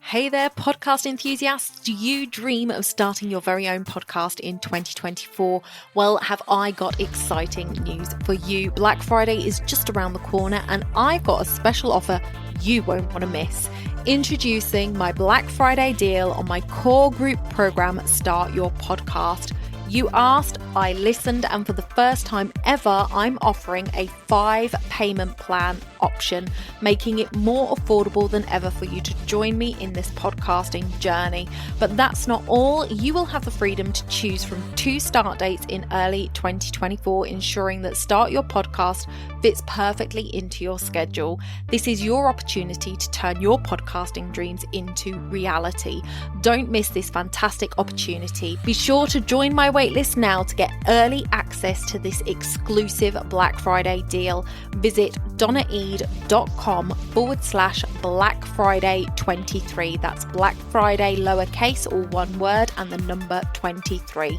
Hey there, podcast enthusiasts. Do you dream of starting your very own podcast in 2024? Well, have I got exciting news for you. Black Friday is just around the corner and I've got a special offer you won't want to miss. Introducing my Black Friday deal on my core group program, Start Your Podcast. You asked, I listened, and for the first time ever, I'm offering a 5-payment plan option, making it more affordable than ever for you to join me in this podcasting journey. But that's not all. You will have the freedom to choose from 2 start dates in early 2024, ensuring that Start Your Podcast fits perfectly into your schedule. This is your opportunity to turn your podcasting dreams into reality. Don't miss this fantastic opportunity. Be sure to join my waitlist now to get early access to this exclusive Black Friday deal. Visit donnaeid.com/Black Friday 23. That's Black Friday lowercase or one word and the number 23.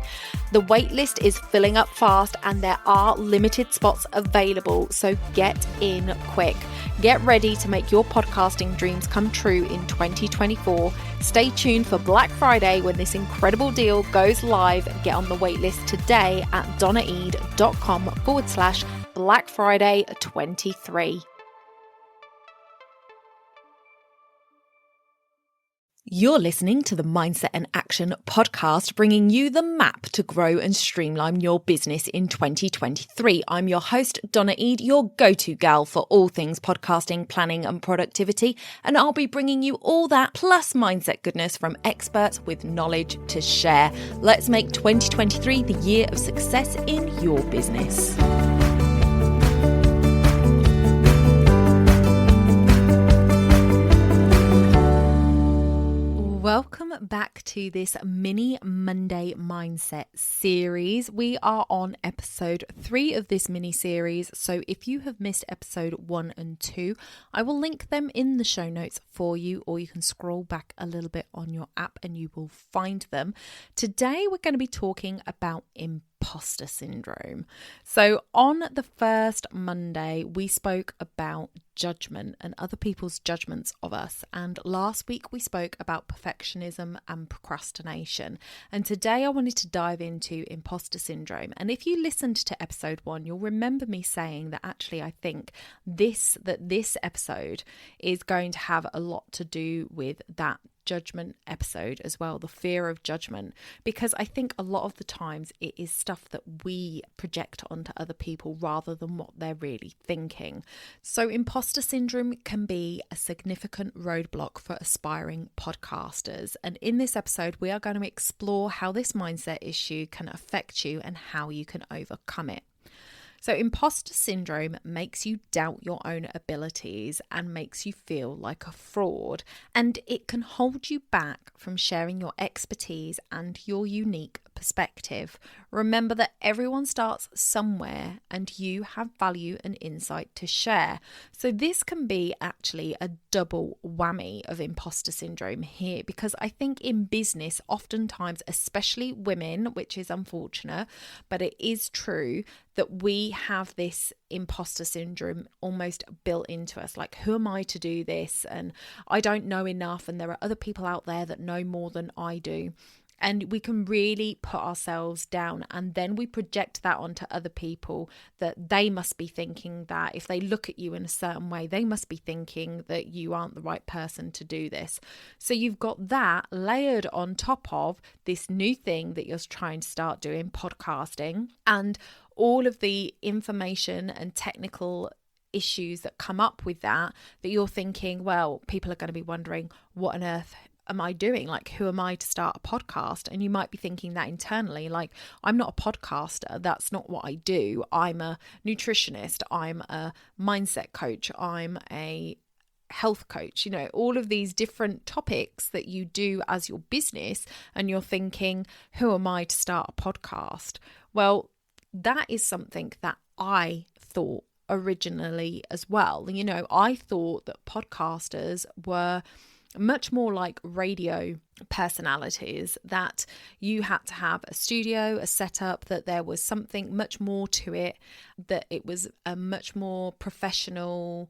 The waitlist is filling up fast and there are limited spots available, so get in quick. Get ready to make your podcasting dreams come true in 2024. Stay tuned for Black Friday when this incredible deal goes live. Get on the waitlist today at donnaeid.com/Black Friday 23. You're listening to the Mindset and Action podcast, bringing you the map to grow and streamline your business in 2023. I'm your host, Donna Eid, your go-to gal for all things podcasting, planning and productivity. And I'll be bringing you all that plus mindset goodness from experts with knowledge to share. Let's make 2023 the year of success in your business. Welcome back to this mini Monday mindset series. We are on episode 3 of this mini series. So if you have missed episode 1 and 2, I will link them in the show notes for you, or you can scroll back a little bit on your app and you will find them. Today, we're going to be talking about imposter syndrome. So on the first Monday, we spoke about judgment and other people's judgments of us. And last week we spoke about perfectionism and procrastination. And today I wanted to dive into imposter syndrome. And if you listened to episode 1, you'll remember me saying that actually I think this episode is going to have a lot to do with that judgment episode as well, the fear of judgment, because I think a lot of the times it is stuff that we project onto other people rather than what they're really thinking. So imposter syndrome can be a significant roadblock for aspiring podcasters, and in this episode we are going to explore how this mindset issue can affect you and how you can overcome it. So imposter syndrome makes you doubt your own abilities and makes you feel like a fraud, and it can hold you back from sharing your expertise and your unique perspective. Remember that everyone starts somewhere and you have value and insight to share. So this can be actually a double whammy of imposter syndrome here, because I think in business, oftentimes, especially women, which is unfortunate, but it is true that we have this imposter syndrome almost built into us. Like, who am I to do this? And I don't know enough. And there are other people out there that know more than I do. And we can really put ourselves down, and then we project that onto other people, that they must be thinking that if they look at you in a certain way, they must be thinking that you aren't the right person to do this. So you've got that layered on top of this new thing that you're trying to start doing, podcasting, and all of the information and technical issues that come up with that you're thinking, well, people are going to be wondering, what on earth am I doing? Like, who am I to start a podcast? And you might be thinking that internally, like, I'm not a podcaster. That's not what I do. I'm a nutritionist. I'm a mindset coach. I'm a health coach, all of these different topics that you do as your business. And you're thinking, who am I to start a podcast? Well, that is something that I thought originally as well. I thought that podcasters were much more like radio personalities, that you had to have a studio, a setup, that there was something much more to it, that it was a much more professional,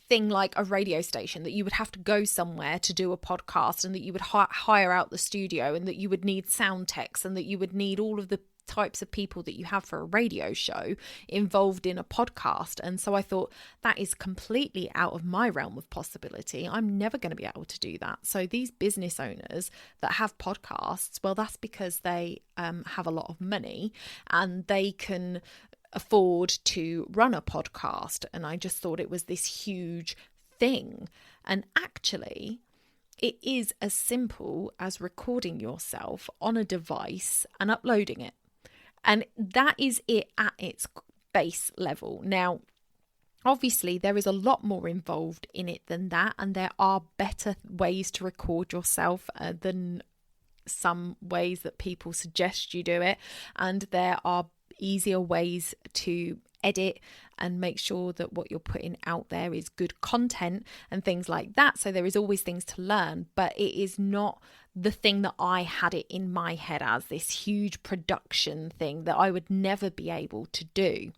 thing, like a radio station, that you would have to go somewhere to do a podcast, and that you would hire out the studio, and that you would need sound techs, and that you would need all of the types of people that you have for a radio show involved in a podcast. And so I thought, that is completely out of my realm of possibility. I'm never going to be able to do that. So these business owners that have podcasts, well, that's because they have a lot of money and they can afford to run a podcast. And I just thought it was this huge thing. And actually, it is as simple as recording yourself on a device and uploading it. And that is it at its base level. Now, obviously, there is a lot more involved in it than that. And there are better ways to record yourself than some ways that people suggest you do it. And there are easier ways to edit and make sure that what you're putting out there is good content and things like that. So there is always things to learn, but it is not the thing that I had it in my head as, this huge production thing that I would never be able to do.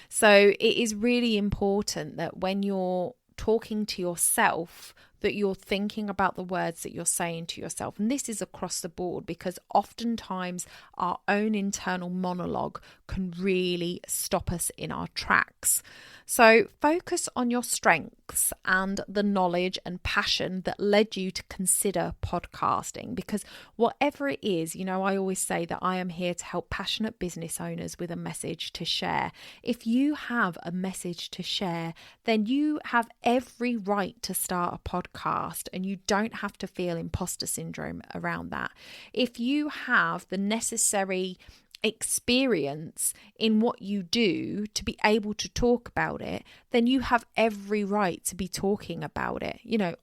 So it is really important that when you're talking to yourself, that you're thinking about the words that you're saying to yourself. And this is across the board, because oftentimes our own internal monologue can really stop us in our tracks. So focus on your strengths and the knowledge and passion that led you to consider podcasting, because whatever it is, I always say that I am here to help passionate business owners with a message to share. If you have a message to share, then you have every right to start a podcast, and you don't have to feel imposter syndrome around that. If you have the necessary experience in what you do to be able to talk about it, then you have every right to be talking about it.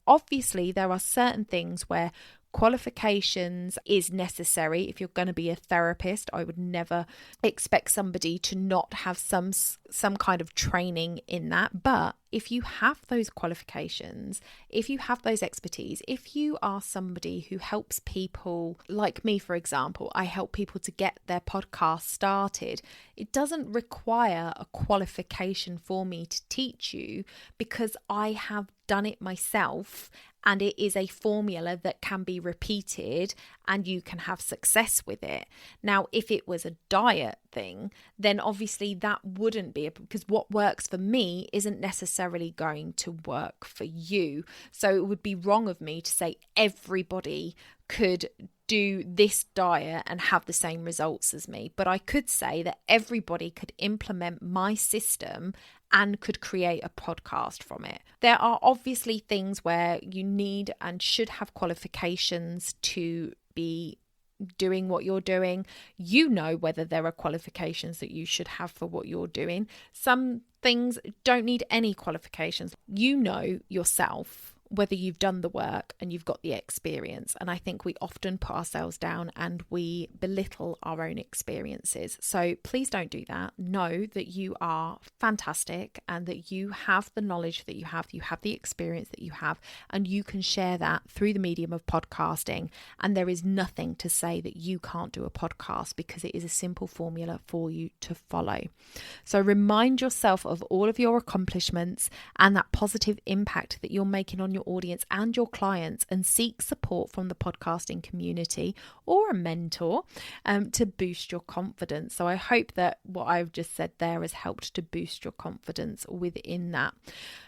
Obviously there are certain things where qualifications is necessary. If you're going to be a therapist, I would never expect somebody to not have some kind of training in that. But if you have those qualifications, if you have those expertise, if you are somebody who helps people, like me, for example, I help people to get their podcast started, it doesn't require a qualification for me to teach you, because I have done it myself. And it is a formula that can be repeated and you can have success with it. Now, if it was a diet thing, then obviously that wouldn't be, because what works for me isn't necessarily going to work for you. So it would be wrong of me to say everybody could do this diet and have the same results as me. But I could say that everybody could implement my system and could create a podcast from it. There are obviously things where you need and should have qualifications to be doing what you're doing. Whether there are qualifications that you should have for what you're doing. Some things don't need any qualifications. Yourself whether you've done the work and you've got the experience. And I think we often put ourselves down and we belittle our own experiences. So please don't do that. Know that you are fantastic and that you have the knowledge that you have the experience that you have, and you can share that through the medium of podcasting. And there is nothing to say that you can't do a podcast, because it is a simple formula for you to follow. So remind yourself of all of your accomplishments and that positive impact that you're making on your audience and your clients, and seek support from the podcasting community or a mentor to boost your confidence. So I hope that what I've just said there has helped to boost your confidence within that.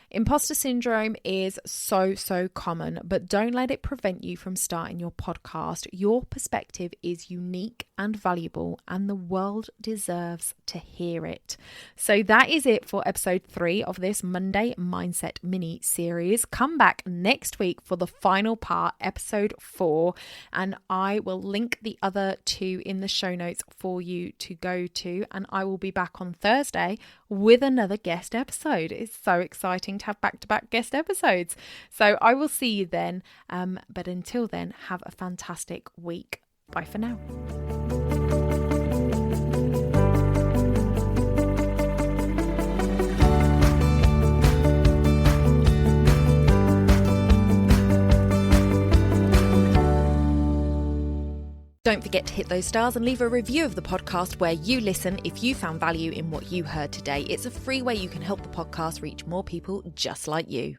Imposter syndrome is so common, but don't let it prevent you from starting your podcast. Your perspective is unique and valuable, and the world deserves to hear it. So that is it for episode 3 of this Monday Mindset mini series. Come back next week for the final part, episode 4, and I will link the other 2 in the show notes for you to go to, and I will be back on Thursday with another guest episode. It's so exciting to have back-to-back guest episodes. So I will see you then. But until then, have a fantastic week. Bye for now. Don't forget to hit those stars and leave a review of the podcast where you listen if you found value in what you heard today. It's a free way you can help the podcast reach more people just like you.